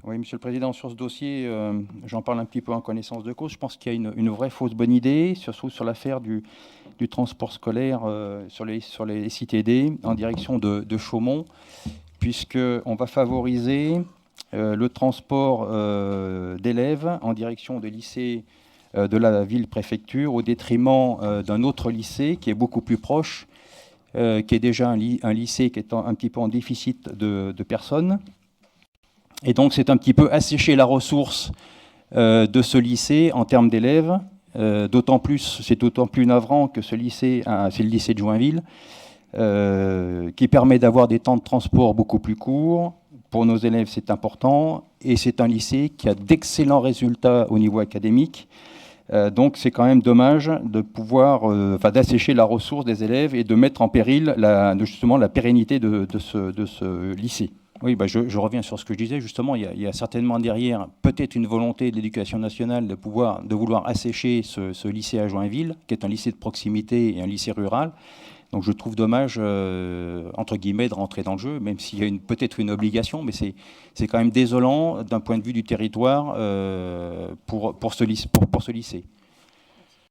Oui, Monsieur le Président, sur ce dossier, j'en parle un petit peu en connaissance de cause. Je pense qu'il y a une vraie fausse bonne idée, surtout sur l'affaire du transport scolaire sur les sites aidés en direction de Chaumont, puisqu'on va favoriser le transport d'élèves en direction de lycées de la ville-préfecture au détriment d'un autre lycée qui est beaucoup plus proche, qui est déjà un lycée qui est un petit peu en déficit de personnes. Et donc c'est un petit peu assécher la ressource de ce lycée en termes d'élèves. C'est d'autant plus navrant que ce lycée, c'est le lycée de Joinville, qui permet d'avoir des temps de transport beaucoup plus courts. Pour nos élèves, c'est important. Et c'est un lycée qui a d'excellents résultats au niveau académique. Donc c'est quand même dommage de pouvoir, d'assécher la ressource des élèves et de mettre en péril justement la pérennité de ce lycée. Oui, je reviens sur ce que je disais. Justement, il y a certainement derrière peut-être une volonté de l'Éducation nationale de vouloir assécher ce lycée à Joinville, qui est un lycée de proximité et un lycée rural. Donc je trouve dommage, entre guillemets, de rentrer dans le jeu, même s'il y a peut-être une obligation, mais c'est quand même désolant d'un point de vue du territoire pour ce lycée.